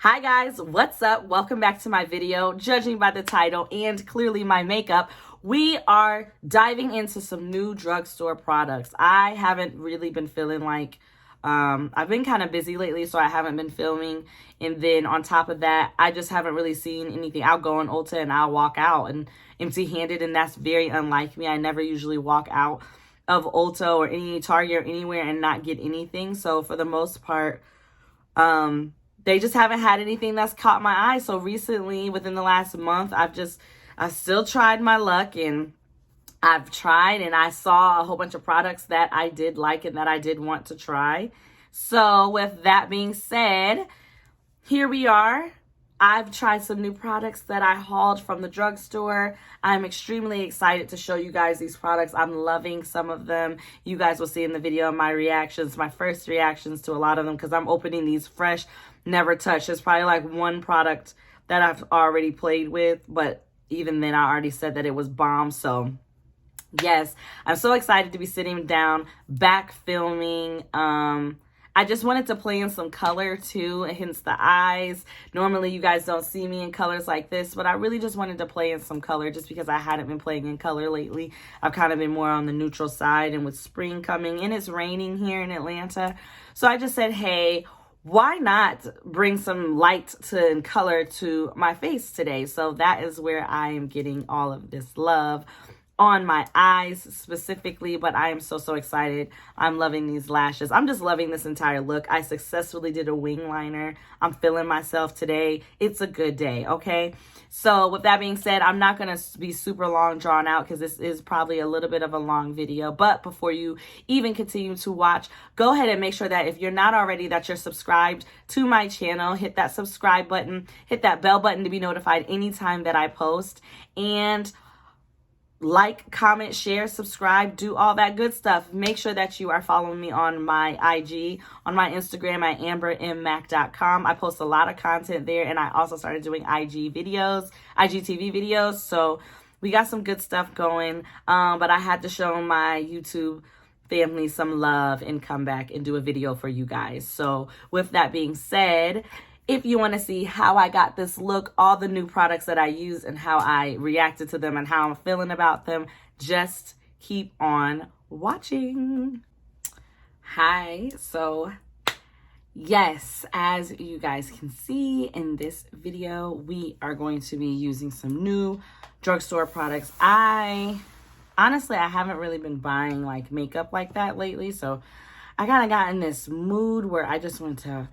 Hi guys, what's up? Welcome back to my video. Judging by the title and clearly my makeup, we are diving into some new drugstore products. I haven't really been feeling like, I've been kind of busy lately, so I haven't been filming. And then on top of that, I just haven't really seen anything. I'll go on Ulta and I'll walk out and empty-handed, and that's very unlike me. I never usually walk out of Ulta or any Target or anywhere and not get anything. So for the most part, they just haven't had anything that's caught my eye. So recently, within the last month, I've still tried my luck, and I've tried and I saw a whole bunch of products that I did like and that I did want to try. So with that being said, here we are. I've tried some new products that I hauled from the drugstore. I'm extremely excited to show you guys these products. I'm loving some of them. You guys will see in the video my reactions, my first reactions to a lot of them, because I'm opening these fresh, never touched. There's probably like one product that I've already played with, but even then I already said that it was Balm. So yes, I'm so excited to be sitting down, back filming. I just wanted to play in some color too, hence the eyes. Normally you guys don't see me in colors like this, but I really just wanted to play in some color just because I hadn't been playing in color lately. I've kind of been more on the neutral side, and with spring coming and it's raining here in Atlanta. So I just said, hey, why not bring some light and color to my face today? So that is where I am getting all of this love on my eyes specifically, but I am so excited. I'm loving these lashes. I'm just loving this entire look. I successfully did a wing liner. I'm feeling myself today. It's a good day, okay? So with that being said, I'm not going to be super long drawn out because this is probably a little bit of a long video. But before you even continue to watch, go ahead and make sure that if you're not already, that you're subscribed to my channel. Hit that subscribe button. Hit that bell button to be notified anytime that I post. And like, comment, share, subscribe, do all that good stuff. Make sure that you are following me on my IG, on my Instagram at ambermmack.com. I post a lot of content there, and I also started doing IG videos, IGTV videos. So we got some good stuff going. But I had to show my YouTube family some love and come back and do a video for you guys. So with that being said, if you want to see how I got this look, all the new products that I use and how I reacted to them and how I'm feeling about them, just keep on watching. Hi, so yes, as you guys can see in this video, we are going to be using some new drugstore products. Honestly, I haven't really been buying like makeup like that lately, so I kind of got in this mood where I just want to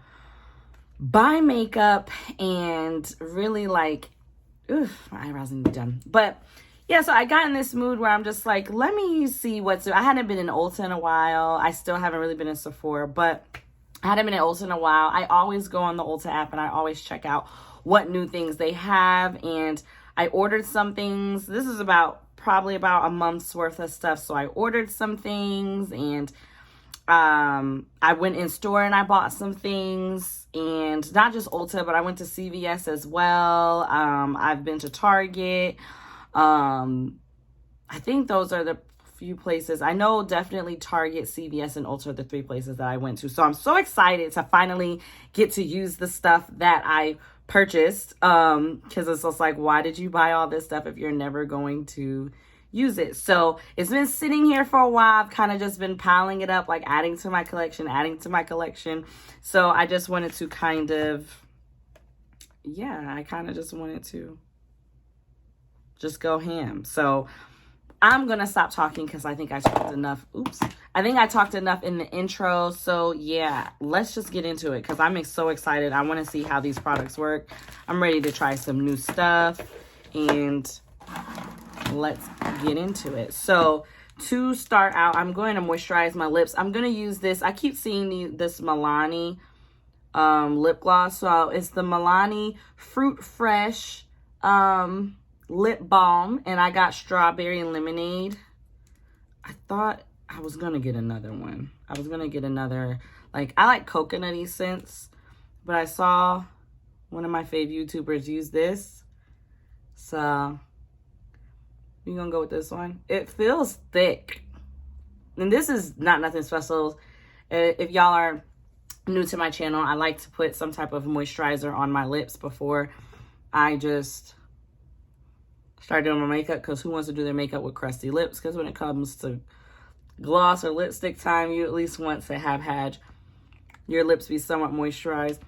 buy makeup and really like, oof, my eyebrows need to be done. But yeah, so I got in this mood where I'm just like, let me see what's new. I hadn't been in Ulta in a while. I still haven't really been in Sephora, but I hadn't been in Ulta in a while. I always go on the Ulta app and I always check out what new things they have. And I ordered some things. This is probably about a month's worth of stuff. So I ordered some things, and I went in store and I bought some things, and not just Ulta, but I went to CVS as well. I've been to Target. I think those are the few places. I know definitely Target, CVS, and Ulta are the three places that I went to. So I'm so excited to finally get to use the stuff that I purchased. Because it's just like, why did you buy all this stuff if you're never going to use it? So it's been sitting here for a while. I've kind of just been piling it up, like adding to my collection. So I just wanted to kind of, just wanted to just go ham. So I'm gonna stop talking because I think I talked enough. I think I talked enough in the intro. So yeah, let's just get into it because I'm so excited. I want to see how these products work. I'm ready to try some new stuff, and let's get into it. So to start out, I'm going to moisturize my lips. I'm going to use this. I keep seeing this Milani lip gloss. So it's the Milani Fruit Fresh lip balm, and I got strawberry and lemonade. I thought I was going to get another one. I was going to get another, like, I like coconutty scents, but I saw one of my fave YouTubers use this. So we're gonna go with this one. It feels thick, and this is not nothing special. If y'all are new to my channel, I like to put some type of moisturizer on my lips before I just start doing my makeup, because who wants to do their makeup with crusty lips? Because when it comes to gloss or lipstick time, you at least want to have had your lips be somewhat moisturized.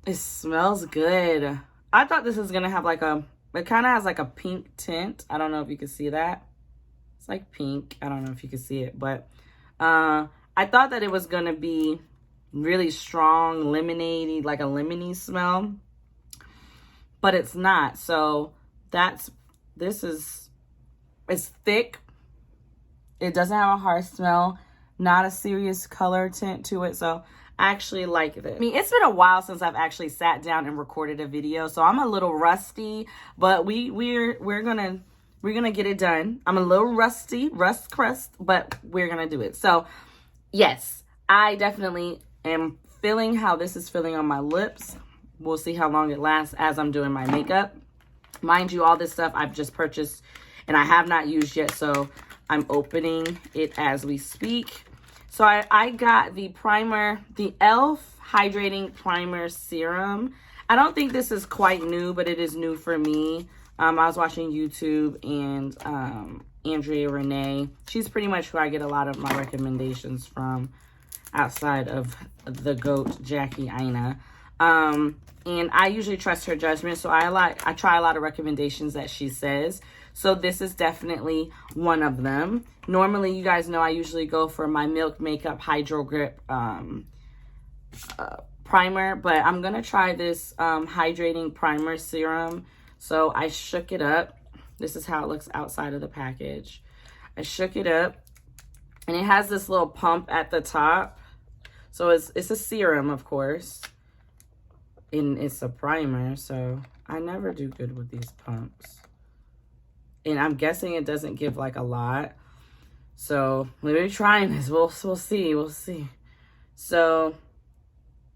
It smells good. I thought this was gonna have like it kind of has like a pink tint. I don't know if you can see that. It's like pink. I don't know if you can see it, but I thought that it was gonna be really strong, lemonade-y, like a lemony smell, but it's not. So it's thick. It doesn't have a harsh smell, not a serious color tint to it. So I actually like it. I mean, it's been a while since I've actually sat down and recorded a video, so I'm a little rusty, but we're gonna get it done. I'm a little rusty, crust, but we're gonna do it. So yes, I definitely am feeling how this is feeling on my lips. We'll see how long it lasts as I'm doing my makeup. Mind you, all this stuff I've just purchased and I have not used yet, so I'm opening it as we speak. So I got the primer, the e.l.f. Hydrating Primer Serum. I don't think this is quite new, but it is new for me. I was watching YouTube and Andrea Renee. She's pretty much who I get a lot of my recommendations from outside of the GOAT, Jackie Aina. And I usually trust her judgment, so I try a lot of recommendations that she says. So this is definitely one of them. Normally, you guys know I usually go for my Milk Makeup Hydro Grip primer, but I'm going to try this Hydrating Primer Serum. So I shook it up. This is how it looks outside of the package. I shook it up, and it has this little pump at the top. So it's a serum, of course, and it's a primer, so I never do good with these pumps. And I'm guessing it doesn't give like a lot. So let me try this. We'll see. So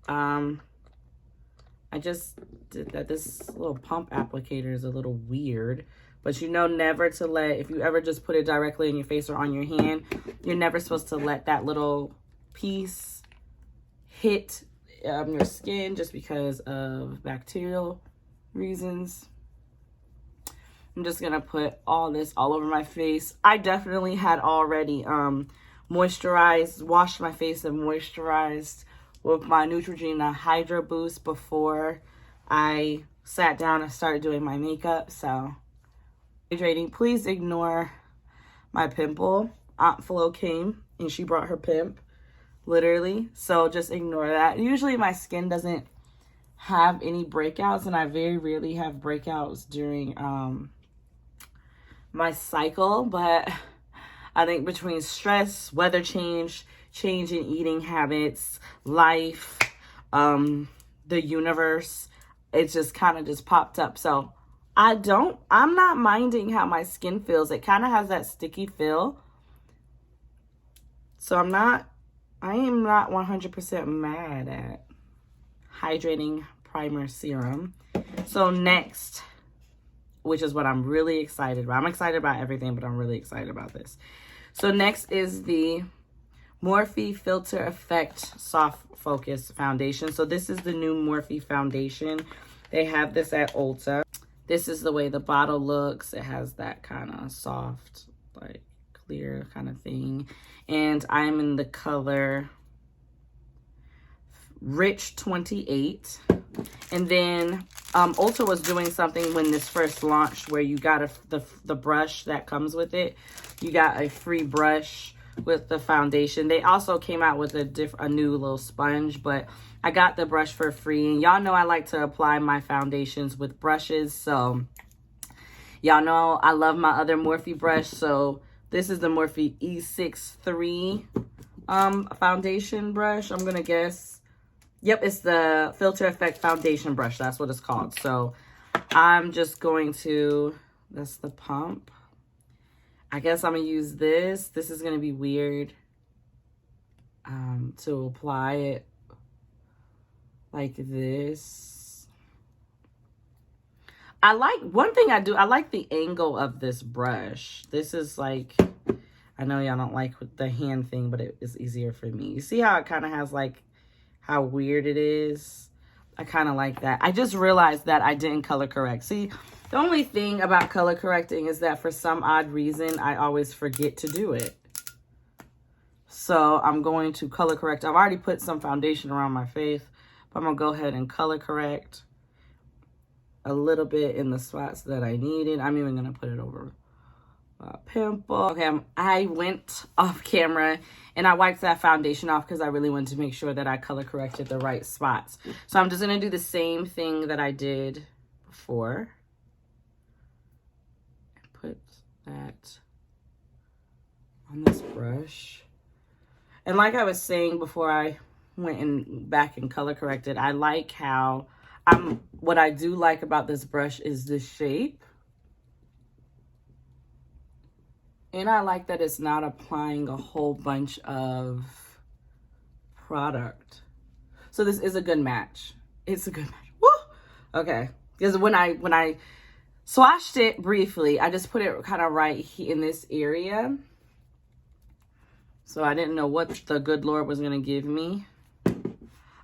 I just did that. This little pump applicator is a little weird, but you know never to let, if you ever just put it directly in your face or on your hand, you're never supposed to let that little piece hit your skin just because of bacterial reasons. I'm just gonna put all this all over my face. I definitely had already washed my face and moisturized with my Neutrogena Hydro Boost before I sat down and started doing my makeup. So hydrating. Please ignore my pimple. Aunt Flo came and she brought her pimp, literally. So just ignore that. Usually my skin doesn't have any breakouts, and I very rarely have breakouts during my cycle, but I think between stress, weather change in eating habits, life, the universe, it just kind of just popped up. So I'm not minding how my skin feels. It kind of has that sticky feel. So I am not 100% mad at Hydrating Primer Serum. So next, which is what I'm really excited about. I'm excited about everything, but I'm really excited about this. So next is the Morphe Filter Effect Soft Focus Foundation. So this is the new Morphe foundation. They have this at Ulta. This is the way the bottle looks. It has that kind of soft, like clear kind of thing. And I'm in the color Rich 28. And then Ulta was doing something when this first launched where you got the brush that comes with it. You got a free brush with the foundation. They also came out with a new little sponge, but I got the brush for free. And y'all know I like to apply my foundations with brushes. So y'all know I love my other Morphe brush. So this is the Morphe E63 foundation brush, I'm gonna guess. Yep, it's the Filter Effect Foundation Brush. That's what it's called. So I'm just going to, that's the pump. I guess I'm going to use this. This is going to be weird to apply it like this. One thing I do, I like the angle of this brush. This is like, I know y'all don't like the hand thing, but it is easier for me. You see how it kind of has like, how weird it is. I kind of like that. I just realized that I didn't color correct. See, the only thing about color correcting is that for some odd reason, I always forget to do it. So I'm going to color correct. I've already put some foundation around my face, but I'm going to go ahead and color correct a little bit in the spots that I needed. I'm even going to put it over a pimple. Okay, I went off camera and I wiped that foundation off because I really wanted to make sure that I color corrected the right spots. So I'm just going to do the same thing that I did before. Put that on this brush. And like I was saying before I went and back and color corrected, I like how what I do like about this brush is the shape. And I like that it's not applying a whole bunch of product. So this is a good match. It's a good match. Woo! Okay. Because when I swatched it briefly, I just put it kind of right here in this area. So I didn't know what the good Lord was going to give me.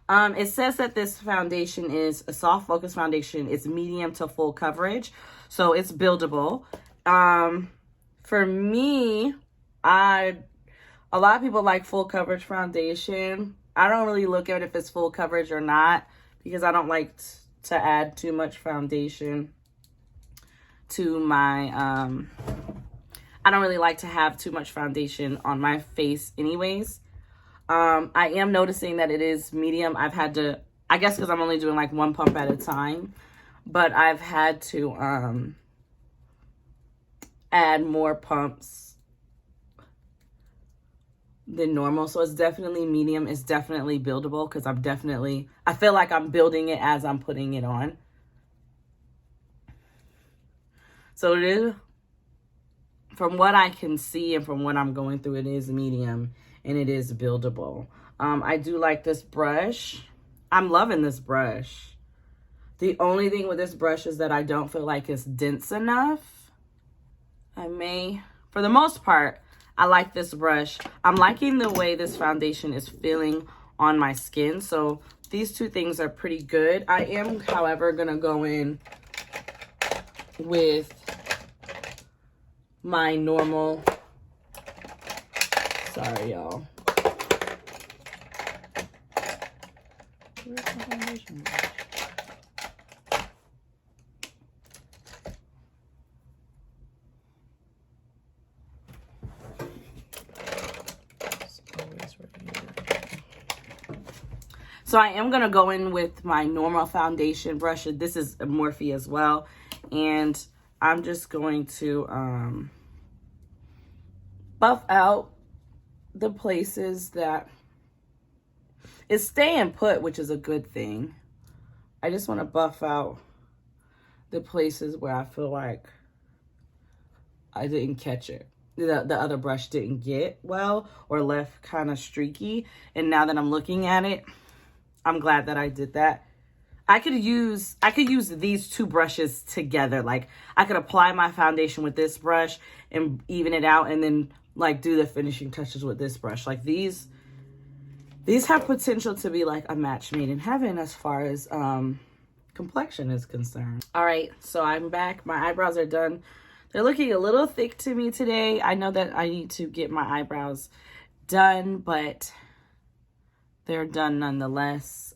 It says that this foundation is a soft focus foundation. It's medium to full coverage. So it's buildable. For me, a lot of people like full coverage foundation. I don't really look at if it's full coverage or not because I don't like to add too much foundation to my, I don't really like to have too much foundation on my face anyways. I am noticing that it is medium. I've had to, I guess because I'm only doing like one pump at a time, but I've had to add more pumps than normal. So it's definitely medium. It's definitely buildable because I feel like I'm building it as I'm putting it on. So it is, from what I can see and from what I'm going through, it is medium and it is buildable. I do like this brush. I'm loving this brush. The only thing with this brush is that I don't feel like it's dense enough. For the most part, I like this brush. I'm liking the way this foundation is feeling on my skin. So these two things are pretty good. I am, however, gonna go in with my normal, sorry y'all. Where's my foundation brush? So I am going to go in with my normal foundation brush. This is a Morphe as well. And I'm just going to buff out the places that it's staying put, which is a good thing. I just want to buff out the places where I feel like I didn't catch it. The other brush didn't get well or left kind of streaky. And now that I'm looking at it, I'm glad that I did that. I could use these two brushes together. Like I could apply my foundation with this brush and even it out and then like do the finishing touches with this brush. Like these have potential to be like a match made in heaven as far as complexion is concerned. All right, so I'm back. My eyebrows are done. They're looking a little thick to me today. I know that I need to get my eyebrows done, but they're done nonetheless.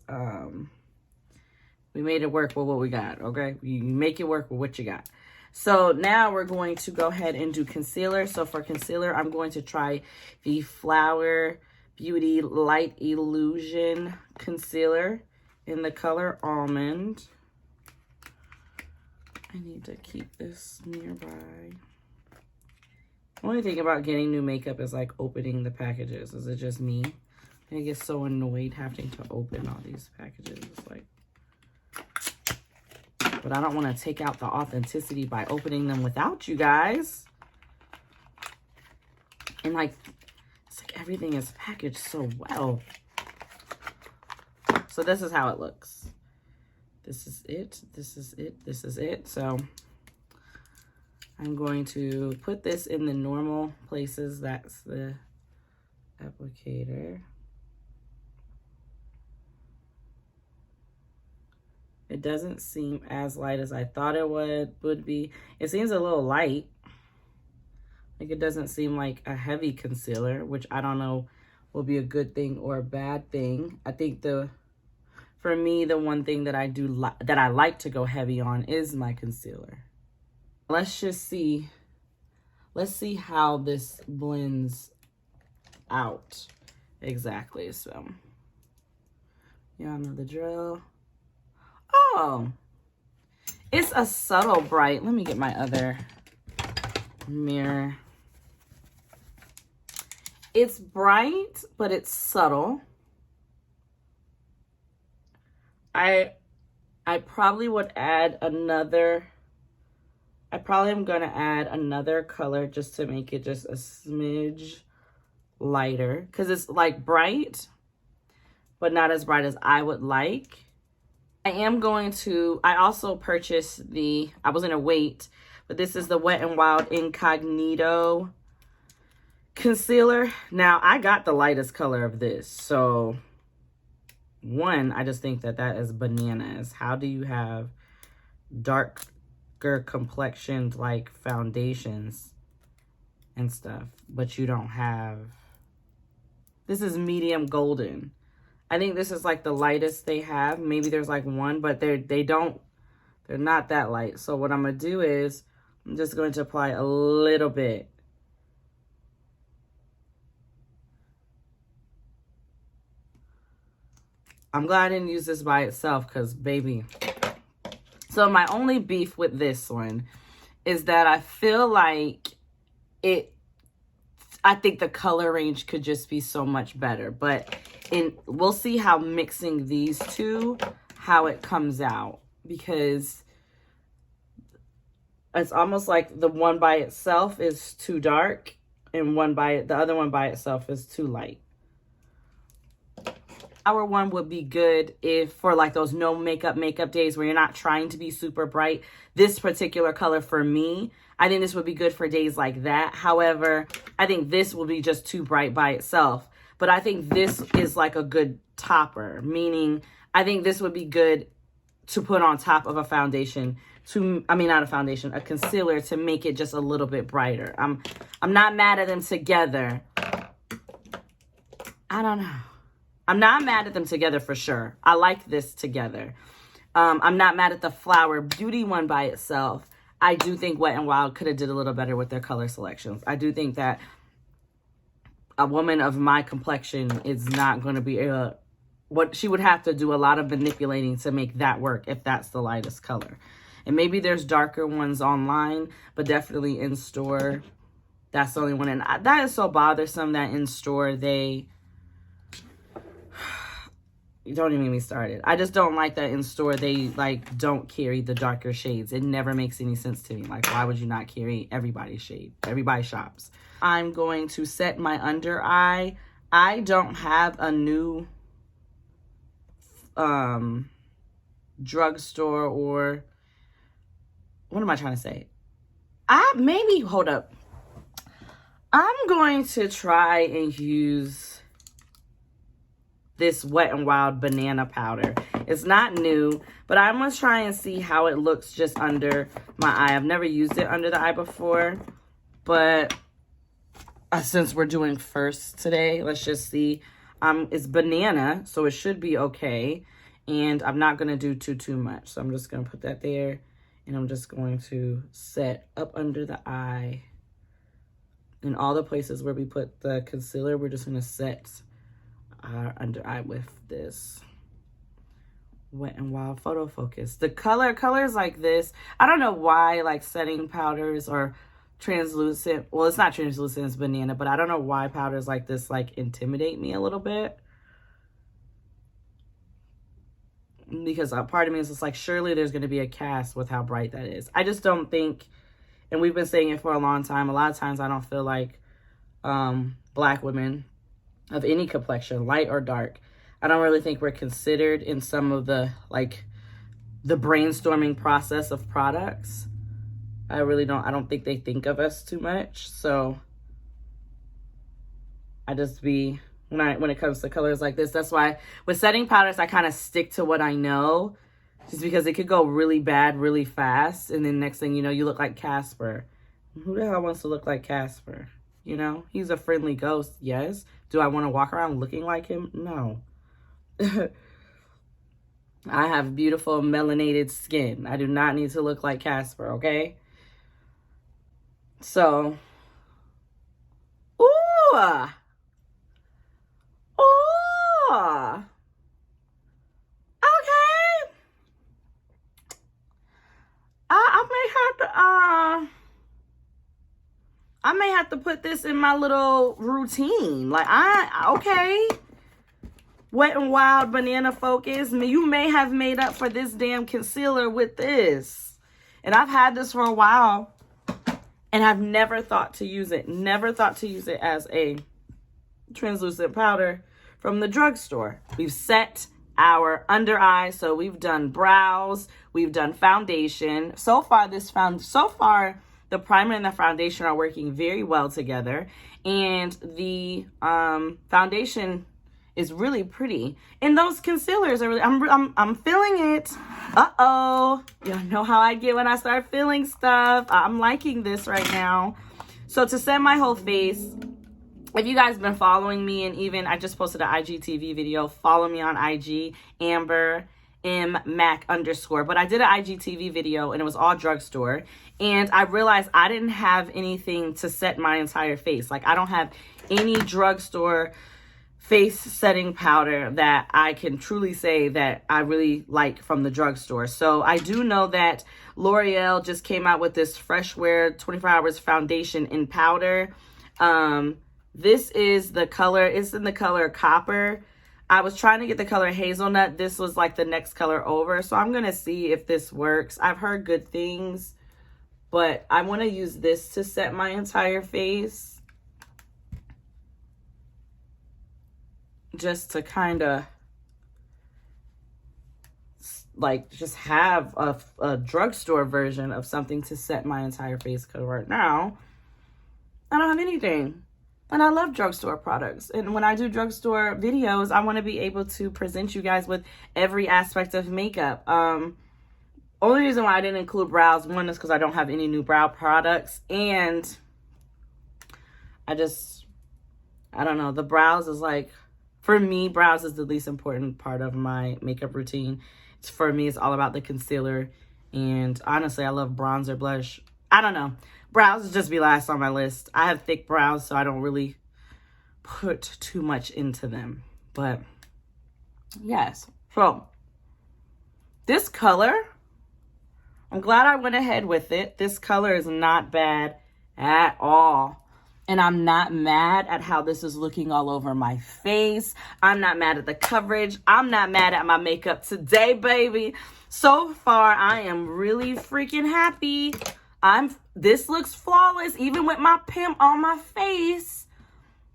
We made it work with what we got, okay? You make it work with what you got. So now we're going to go ahead and do concealer. So for concealer, I'm going to try the Flower Beauty Light Illusion Concealer in the color Almond. I need to keep this nearby. The only thing about getting new makeup is like opening the packages. Is it just me? I get so annoyed having to open all these packages. Like, but I don't want to take out the authenticity by opening them without you guys. And like, it's like everything is packaged so well. So this is how it looks. This is it. This is it. This is it. So I'm going to put this in the normal places. That's the applicator. It doesn't seem as light as I thought it would be. It seems a little light. Like, it doesn't seem like a heavy concealer, which I don't know will be a good thing or a bad thing. I think for me, the one thing that I like to go heavy on is my concealer. Let's just see. Let's see how this blends out exactly. So, y'all know the drill. Oh, it's a subtle bright. Let me get my other mirror. It's bright, but it's subtle. I probably would add another. I probably am going to add another color just to make it just a smidge lighter. Because it's like bright, but not as bright as I would like. I also purchased I was going to wait, but this is the Wet n Wild Incognito concealer. Now, I got the lightest color of this. So, one, I just think that is bananas. How do you have darker complexioned like foundations and stuff, but you don't have... This is medium golden. I think this is like the lightest they have. Maybe there's like one, but they're not that light. So what I'm going to do is I'm just going to apply a little bit. I'm glad I didn't use this by itself because, baby. So my only beef with this one is that I feel like I think the color range could just be so much better. But we'll see how mixing these two, how it comes out. Because it's almost like the one by itself is too dark and the other one by itself is too light. Our one would be good if for like those no makeup days where you're not trying to be super bright. This particular color for me, I think this would be good for days like that. However, I think this will be just too bright by itself. But I think this is like a good topper, meaning I think this would be good to put on top of a foundation a concealer to make it just a little bit brighter. I'm not mad at them together. I don't know. I'm not mad at them together for sure. I like this together. I'm not mad at the Flower Beauty one by itself. I do think Wet n Wild could have did a little better with their color selections. I do think that a woman of my complexion is not going to be she would have to do a lot of manipulating to make that work if that's the lightest color. And maybe there's darker ones online, but definitely in store, that's the only one. And that is so bothersome that in store don't even get me started. I just don't like that in store they like don't carry the darker shades. It never makes any sense to me. Like, why would you not carry everybody's shade? Everybody shops. I'm going to set my under eye. I don't have a new drugstore or what am I trying to say? Hold up. I'm going to try and use this Wet n Wild banana powder. It's not new, but I'm going to try and see how it looks just under my eye. I've never used it under the eye before, but since we're doing first today, let's just see. It's banana, so it should be okay, and I'm not going to do too much. So I'm just going to put that there, and I'm just going to set up under the eye. In all the places where we put the concealer, we're just going to set our under eye with this Wet n Wild Photo Focus. The colors like this, I don't know why like setting powders or translucent, well, it's not translucent, it's banana, but I don't know why powders like this like intimidate me a little bit. Because a part of me is just like, surely there's going to be a cast with how bright that is. I just don't think, and we've been saying it for a long time, a lot of times I don't feel like Black women of any complexion, light or dark, I don't really think we're considered in some of the the brainstorming process of products. I don't think they think of us too much. So I just when it comes to colors like this, that's why with setting powders, I kind of stick to what I know Just because it could go really bad really fast, and then next thing you know, you look like Casper. Who the hell wants to look like Casper? You know, he's a friendly ghost, yes. Do I want to walk around looking like him? No. I have beautiful melanated skin. I do not need to look like Casper, okay? So, ooh, ooh, okay. I may have to put this in my little routine. Like, okay. Wet n Wild Banana Focus. You may have made up for this damn concealer with this. And I've had this for a while. And I've never thought to use it. Never thought to use it as a translucent powder from the drugstore. We've set our under eye. So we've done brows. We've done foundation. So far, the primer and the foundation are working very well together. And the foundation is really pretty. And those concealers are really, I'm feeling it. Uh-oh. You know how I get when I start feeling stuff. I'm liking this right now. So to set my whole face, if you guys been following me, and even I just posted an IGTV video, follow me on IG, Amber M Mack _. But I did an IGTV video and it was all drugstore. And I realized I didn't have anything to set my entire face. Like, I don't have any drugstore face setting powder that I can truly say that I really like from the drugstore. So I do know that L'Oreal just came out with this Fresh Wear 24 Hours Foundation in powder. This is the color, it's in the color Copper. I was trying to get the color Hazelnut. This was like the next color over. So I'm going to see if this works. I've heard good things, but I want to use this to set my entire face. Just to kind of like just have a drugstore version of something to set my entire face, because right now I don't have anything. And I love drugstore products. And when I do drugstore videos, I want to be able to present you guys with every aspect of makeup. Only reason why I didn't include brows, one is because I don't have any new brow products. And I don't know. The brows is like, for me, brows is the least important part of my makeup routine. For me, it's all about the concealer. And honestly, I love bronzer, blush. I don't know. Brows would just be last on my list. I have thick brows, so I don't really put too much into them. But yes. So this color, I'm glad I went ahead with it. This color is not bad at all. And I'm not mad at how this is looking all over my face. I'm not mad at the coverage. I'm not mad at my makeup today, baby. So far, I am really freaking happy. This looks flawless. Even with my pimp on my face,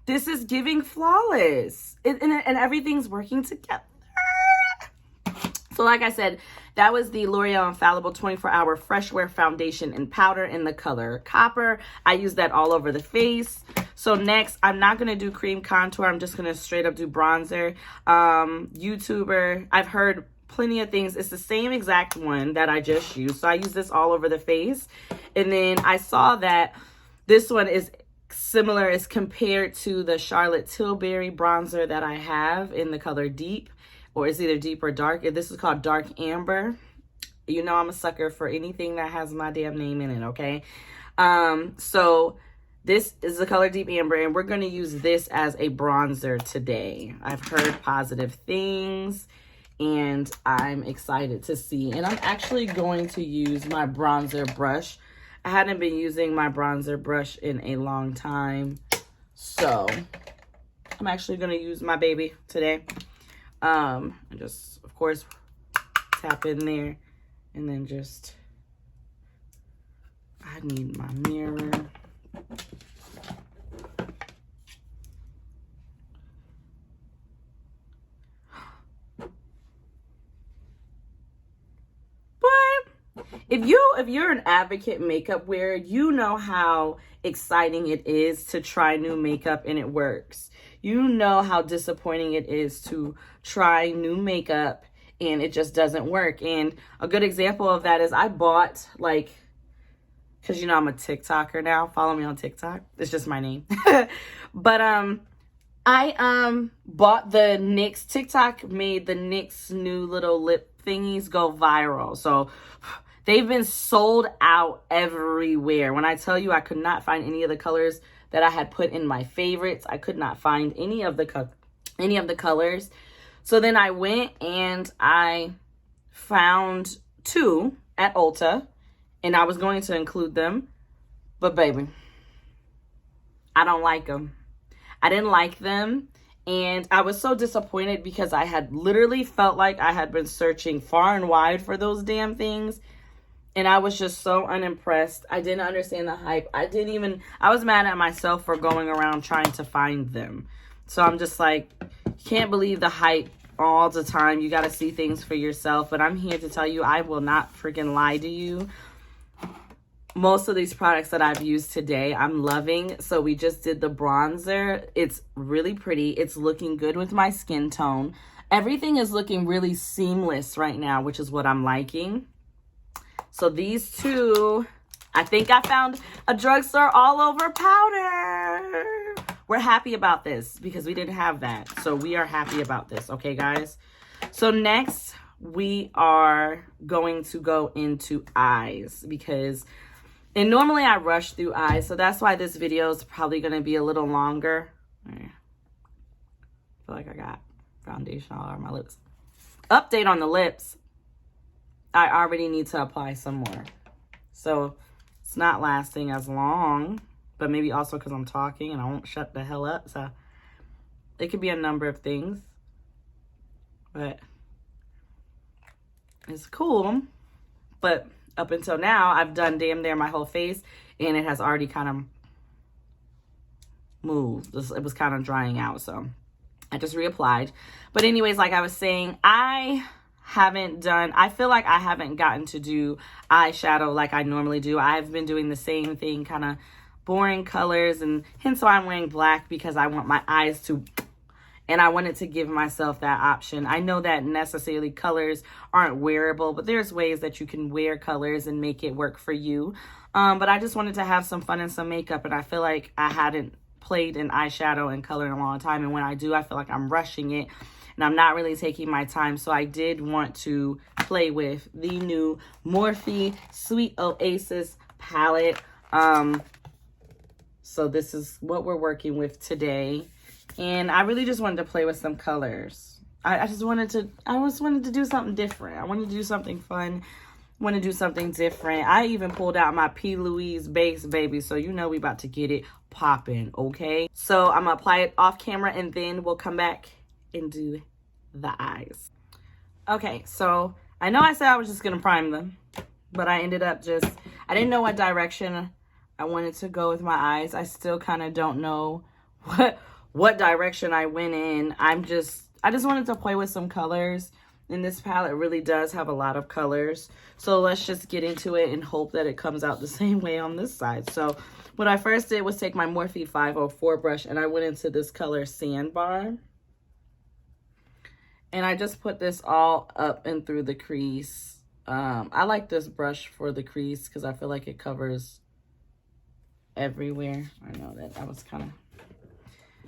this is giving flawless. And everything's working together. So like I said, that was the L'Oreal Infallible 24-Hour Fresh Wear Foundation and Powder in the color Copper. I use that all over the face. So next, I'm not going to do cream contour. I'm just going to straight up do bronzer. YouTuber, I've heard plenty of things. It's the same exact one that I just used. So I use this all over the face. And then I saw that this one is similar as compared to the Charlotte Tilbury bronzer that I have in the color Deep. Or it's either deep or dark. This is called Dark Amber. You know I'm a sucker for anything that has my damn name in it, okay? So this is the color Deep Amber, and we're going to use this as a bronzer today. I've heard positive things, and I'm excited to see. And I'm actually going to use my bronzer brush. I hadn't been using my bronzer brush in a long time, so I'm actually going to use my baby today. And just, of course, tap in there, and then just, I need my mirror. But if you're an advocate makeup wearer, you know how exciting it is to try new makeup and it works. You know how disappointing it is to try new makeup and it just doesn't work. And a good example of that is I bought, like, because you know I'm a TikToker now. Follow me on TikTok. It's just my name. But I bought the NYX. TikTok made the NYX new little lip thingies go viral. So they've been sold out everywhere. When I tell you I could not find any of the colors that I had put in my favorites, I could not find any of the colors. So then I went and I found 2 at Ulta, and I was going to include them, but baby, I don't like them. I didn't like them, and I was so disappointed because I had literally felt like I had been searching far and wide for those damn things, and I was just so unimpressed. I didn't understand the hype. I was mad at myself for going around trying to find them. So I'm just like, can't believe the hype all the time. You got to see things for yourself. But I'm here to tell you, I will not freaking lie to you. Most of these products that I've used today, I'm loving. So we just did the bronzer. It's really pretty. It's looking good with my skin tone. Everything is looking really seamless right now, which is what I'm liking. So these 2, I think I found a drugstore all over powder. We're happy about this because we didn't have that. So we are happy about this. Okay, guys? So next, we are going to go into eyes because... And normally I rush through eyes, so that's why this video is probably going to be a little longer. I feel like I got foundation all over my lips. Update on the lips. I already need to apply some more. So it's not lasting as long, but maybe also because I'm talking and I won't shut the hell up. So it could be a number of things, but it's cool. But up until now, I've done damn near my whole face, and it has already kind of moved. It was kind of drying out, so I just reapplied. But anyways, like I was saying, I feel like I haven't gotten to do eyeshadow like I normally do. I've been doing the same thing, kind of boring colors, and hence why I'm wearing black, because I want my eyes to... And I wanted to give myself that option. I know that necessarily colors aren't wearable, but there's ways that you can wear colors and make it work for you. But I just wanted to have some fun and some makeup, and I feel like I hadn't played in eyeshadow and color in a long time. And when I do, I feel like I'm rushing it, and I'm not really taking my time. So I did want to play with the new Morphe Sweet Oasis palette. So this is what we're working with today. And I really just wanted to play with some colors. I just wanted to do something different. I wanted to do something fun. I want to do something different. I even pulled out my P. Louise base, baby. So you know we about to get it popping, okay? So I'm going to apply it off camera, and then we'll come back and do the eyes. Okay, so I know I said I was just going to prime them, but I ended up I didn't know what direction I wanted to go with my eyes. I still kind of don't know what direction I went in. I just wanted to play with some colors, and this palette really does have a lot of colors. So let's just get into it and hope that it comes out the same way on this side. So what I first did was take my Morphe 504 brush, and I went into this color Sandbar. And I just put this all up and through the crease. I like this brush for the crease because I feel like it covers everywhere. I know that was kind of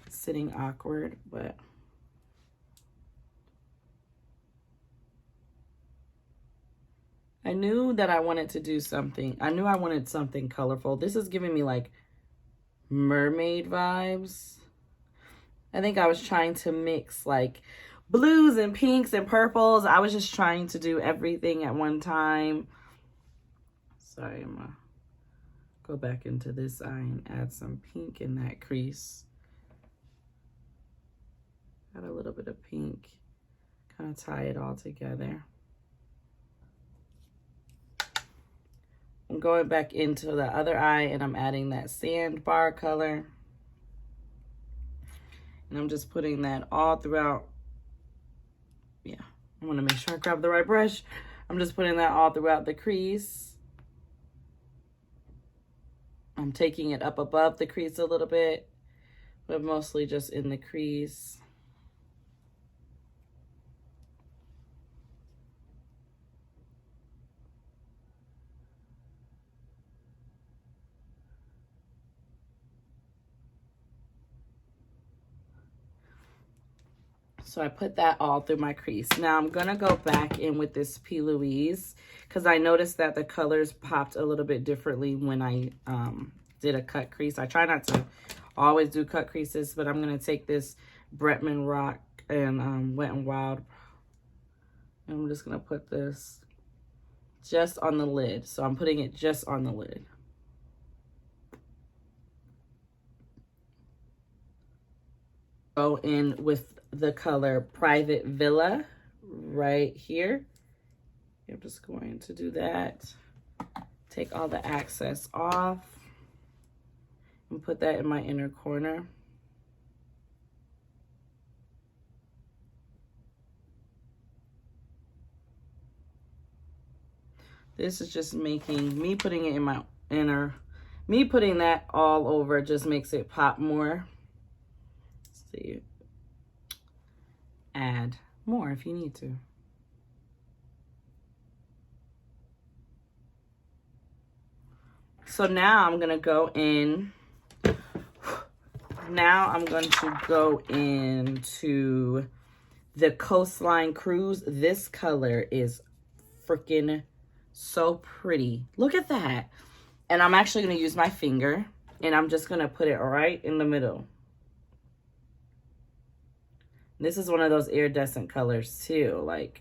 sitting awkward, but I knew that I wanted to do something. I knew I wanted something colorful. This is giving me like mermaid vibes. I think I was trying to mix like blues and pinks and purples. I was just trying to do everything at one time. Sorry, I'm gonna go back into this eye and add some pink in that crease. Got a little bit of pink, kind of tie it all together. I'm going back into the other eye, and I'm adding that Sandbar color. And I'm just putting that all throughout. Yeah, I want to make sure I grab the right brush. I'm just putting that all throughout the crease. I'm taking it up above the crease a little bit, but mostly just in the crease. So I put that all through my crease. Now I'm going to go back in with this P. Louise because I noticed that the colors popped a little bit differently when I did a cut crease. I try not to always do cut creases, but I'm going to take this Bretman Rock and Wet n Wild. And I'm just going to put this just on the lid. So I'm putting it just on the lid. Go in with the color Private Villa right here. I'm just going to do that. Take all the excess off and put that in my inner corner. This is just making me putting it in my inner, me putting that all over just makes it pop more. Let's see. Add more if you need to. So now I'm gonna go in. Now I'm going to go into the Coastline Cruise. This color is freaking so pretty. Look at that. And I'm actually gonna use my finger and I'm just gonna put it right in the middle. This is one of those iridescent colors too, like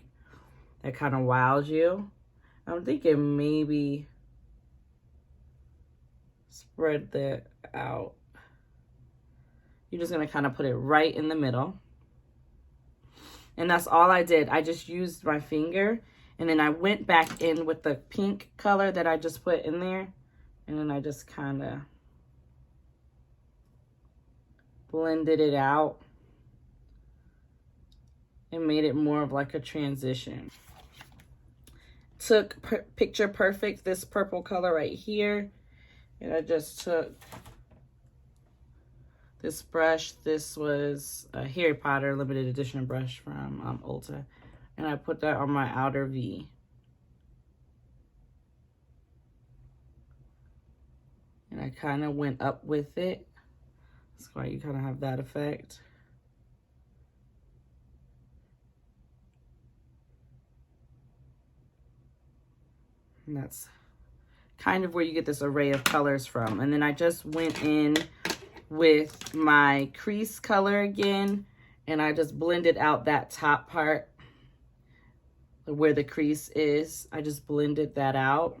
that kind of wows you. I'm thinking maybe spread that out. You're just gonna kind of put it right in the middle. And that's all I did. I just used my finger and then I went back in with the pink color that I just put in there. And then I just kind of blended it out and made it more of like a transition. Took Picture Perfect, this purple color right here, and I just took this brush. This was a Harry Potter limited edition brush from Ulta, and I put that on my outer V. And I kind of went up with it. That's why you kind of have that effect. And that's kind of where you get this array of colors from. And then I just went in with my crease color again, and I just blended out that top part where the crease is. I just blended that out.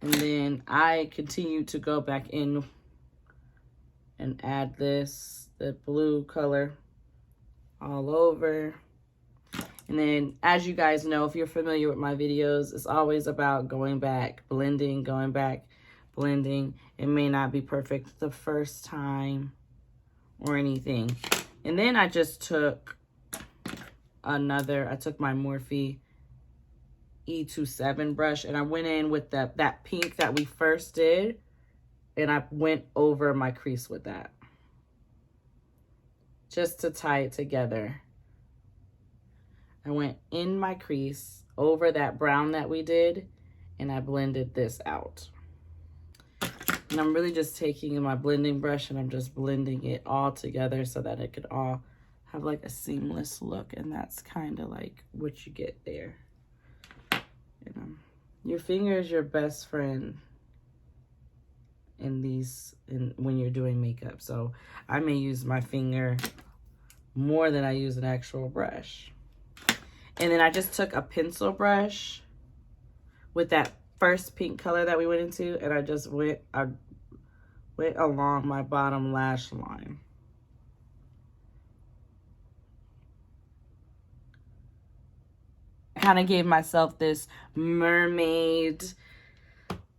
And then I continue to go back in and add this, the blue color all over. And then, as you guys know, if you're familiar with my videos, it's always about going back, blending, going back, blending. It may not be perfect the first time or anything. And then I just took I took my Morphe E27 brush, and I went in with that pink that we first did, and I went over my crease with that, just to tie it together. I went in my crease over that brown that we did, and I blended this out. And I'm really just taking my blending brush and I'm just blending it all together so that it could all have like a seamless look. And that's kind of like what you get there. You know, your finger is your best friend when you're doing makeup. So I may use my finger more than I use an actual brush. And then I just took a pencil brush with that first pink color that we went into, and I just went along my bottom lash line. I kind of gave myself this mermaid,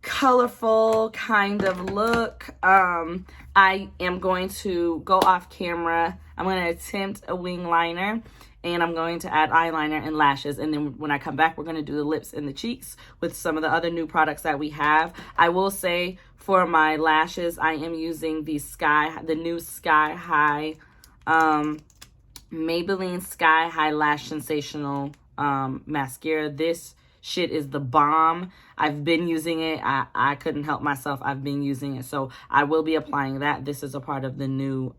colorful kind of look. I am going to go off camera. I'm going to attempt a wing liner. And I'm going to add eyeliner and lashes. And then when I come back, we're going to do the lips and the cheeks with some of the other new products that we have. I will say for my lashes, I am using the new Sky High, Maybelline Sky High Lash Sensational mascara. This shit is the Balm. I've been using it. I couldn't help myself. I've been using it. So I will be applying that. This is a part of the new,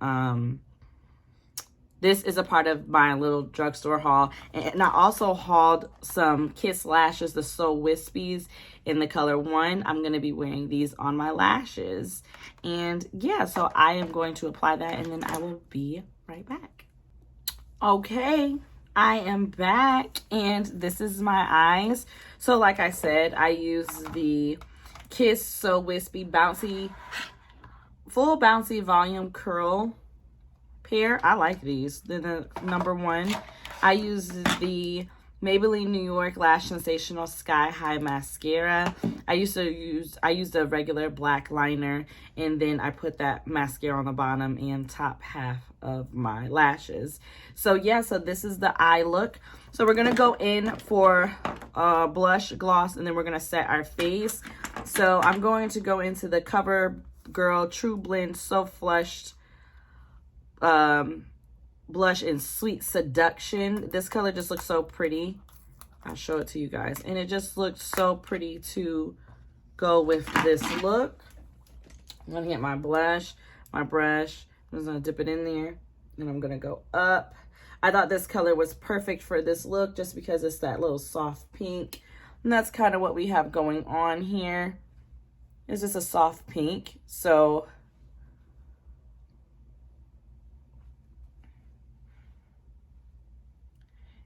this is a part of my little drugstore haul. And I also hauled some Kiss lashes, the So Wispies in the color 1. I'm going to be wearing these on my lashes. And yeah, so I am going to apply that and then I will be right back. Okay, I am back and this is my eyes. So like I said, I use the Kiss So Wispy Bouncy, Full Bouncy Volume Curl pair. I like these. They're the number 1. I use the Maybelline New York Lash Sensational Sky High Mascara. I used a regular black liner, and then I put that mascara on the bottom and top half of my lashes. So yeah, so this is the eye look. So we're gonna go in for blush, gloss, and then we're gonna set our face. So I'm going to go into the CoverGirl True Blend So Flushed blush in Sweet Seduction. This color just looks so pretty. I'll show it to you guys, and it just looks so pretty to go with this look. I'm gonna get my blush, my brush. I'm just gonna dip it in there, and I'm gonna go up. I thought this color was perfect for this look just because it's that little soft pink, and that's kind of what we have going on here. It's just a soft pink. So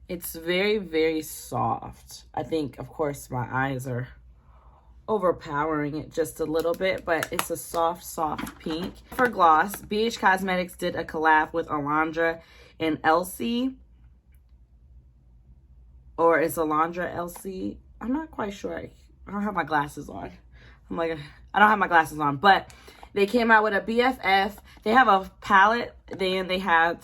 it's very, very soft. I think, of course, my eyes are overpowering it just a little bit, but it's a soft, soft pink. For gloss, BH Cosmetics did a collab with Alondra and Elsie. Or is Alondra Elsie? I'm not quite sure. I don't have my glasses on. I don't have my glasses on, but they came out with a BFF. They have a palette. Then they had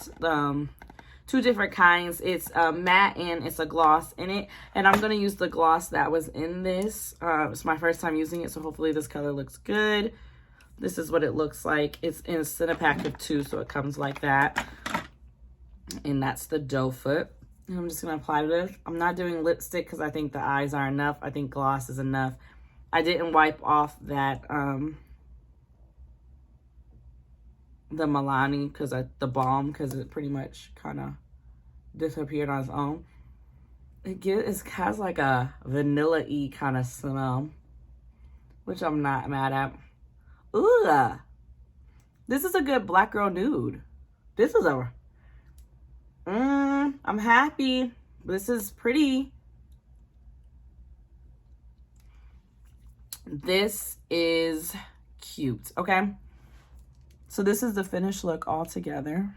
two different kinds. It's matte and it's a gloss in it, and I'm gonna use the gloss that was in this. It's my first time using it, so hopefully this color looks good. This is what it looks like. It's in a pack of 2, so it comes like that, and that's the doe foot. And I'm just gonna apply this. I'm not doing lipstick because I think the eyes are enough. I think gloss is enough. I didn't wipe off that the Milani the Balm, because it pretty much kind of disappeared on its own. It has like a vanilla-y kind of smell, which I'm not mad at. Ooh, this is a good black girl nude. This is a I'm happy. This is pretty. This is cute. Okay, so this is the finished look all together.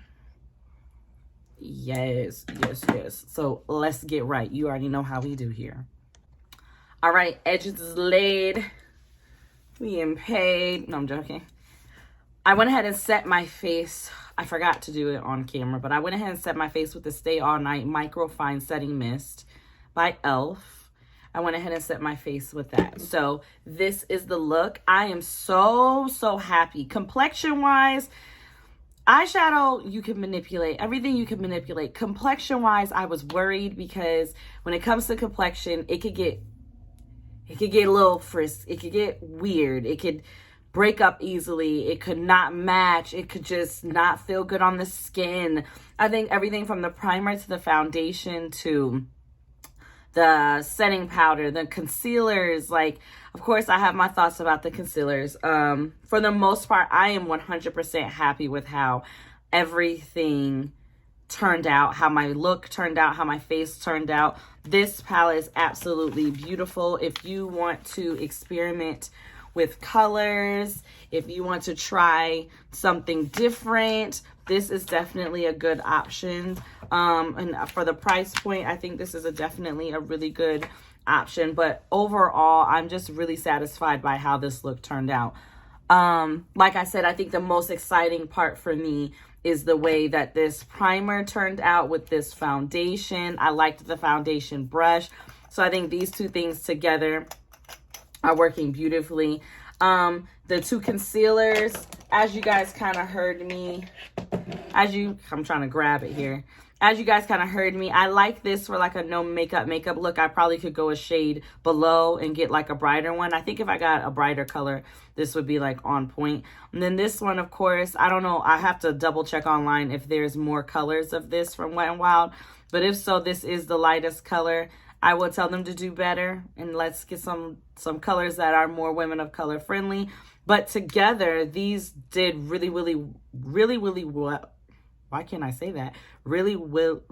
Yes, yes, yes. So let's get right. You already know how we do here. All right, edges is laid. We am paid. No, I'm joking. I went ahead and set my face. I forgot to do it on camera, but I went ahead and set my face with the Stay All Night Micro Fine Setting Mist by e.l.f. I went ahead and set my face with that. So this is the look. I am so, so happy. Complexion-wise, eyeshadow, you can manipulate. Everything you can manipulate. Complexion-wise, I was worried because when it comes to complexion, it could get a little frisk. It could get weird. It could break up easily. It could not match. It could just not feel good on the skin. I think everything from the primer to the foundation to the setting powder, the concealers, like, of course, I have my thoughts about the concealers. For the most part, I am 100% happy with how everything turned out, how my look turned out, how my face turned out. This palette is absolutely beautiful. If you want to experiment with colors, if you want to try something different, this is definitely a good option. And for the price point, I think this is definitely a really good option. But overall, I'm just really satisfied by how this look turned out. Like I said, I think the most exciting part for me is the way that this primer turned out with this foundation. I liked the foundation brush. So I think these two things together are working beautifully. The two concealers, as you guys kind of heard me, I'm trying to grab it here. as you guys kind of heard me, I like this for like a no makeup look. I probably could go a shade below and get like a brighter one. I think if I got a brighter color, this would be like on point. And then this one, of course, I don't know. I have to double check online if there's more colors of this from Wet n Wild. But if so, this is the lightest color. I will tell them to do better, and let's get some colors that are more women of color friendly. But together, these did really well. Why can't I say that? Really well.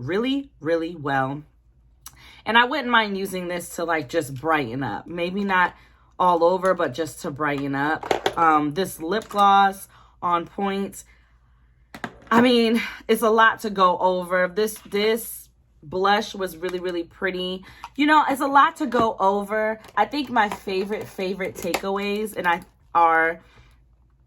And I wouldn't mind using this to like just brighten up. Maybe not all over, but just to brighten up. This lip gloss on point. I mean, it's a lot to go over. This blush was really pretty. You know, it's a lot to go over. I think my favorite takeaways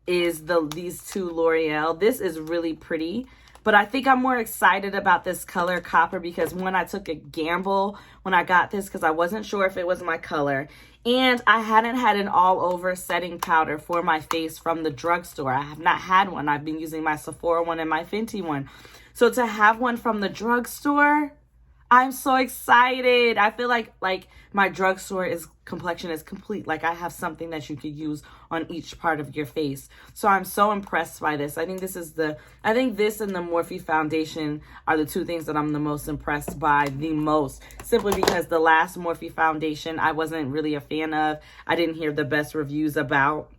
is these two L'Oreal. This is really pretty, but I think I'm more excited about this color Copper because one, I took a gamble when I got this because I wasn't sure if it was my color, and I hadn't had an all over setting powder for my face from the drugstore. I have not had one. I've been using my Sephora one and my Fenty one. So to have one from the drugstore, I'm so excited. I feel like my drugstore complexion is complete. Like I have something that you could use on each part of your face. So I'm so impressed by this. I think this and the Morphe foundation are the two things that I'm the most impressed by the most. Simply because the last Morphe foundation I wasn't really a fan of. I didn't hear the best reviews about.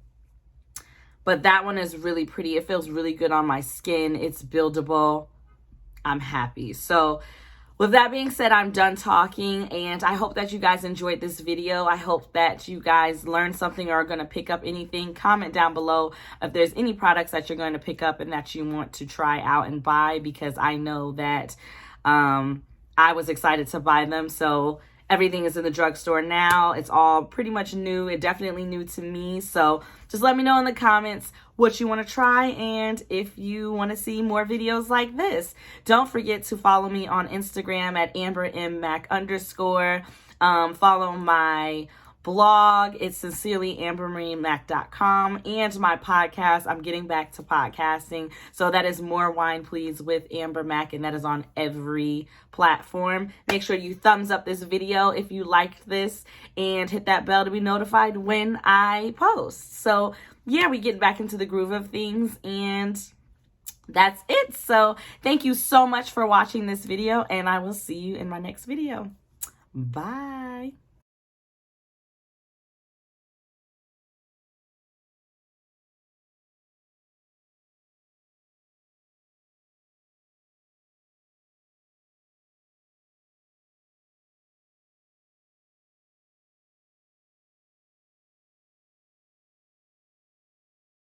But that one is really pretty. It feels really good on my skin. It's buildable. I'm happy. So with that being said, I'm done talking, and I hope that you guys enjoyed this video. I hope that you guys learned something or are going to pick up anything. Comment down below if there's any products that you're going to pick up and that you want to try out and buy, because I know that I was excited to buy them. So everything is in the drugstore now. It's all pretty much new. It definitely new to me. So just let me know in the comments what you want to try and if you want to see more videos like this. Don't forget to follow me on Instagram at AmberMMack_. Follow my blog. It's sincerelyambermariemack.com, and my podcast. I'm getting back to podcasting. So that is More Wine Please with Amber Mack, and that is on every platform. Make sure you thumbs up this video if you liked this and hit that bell to be notified when I post. So yeah, we get back into the groove of things, and that's it. So thank you so much for watching this video, and I will see you in my next video. Bye.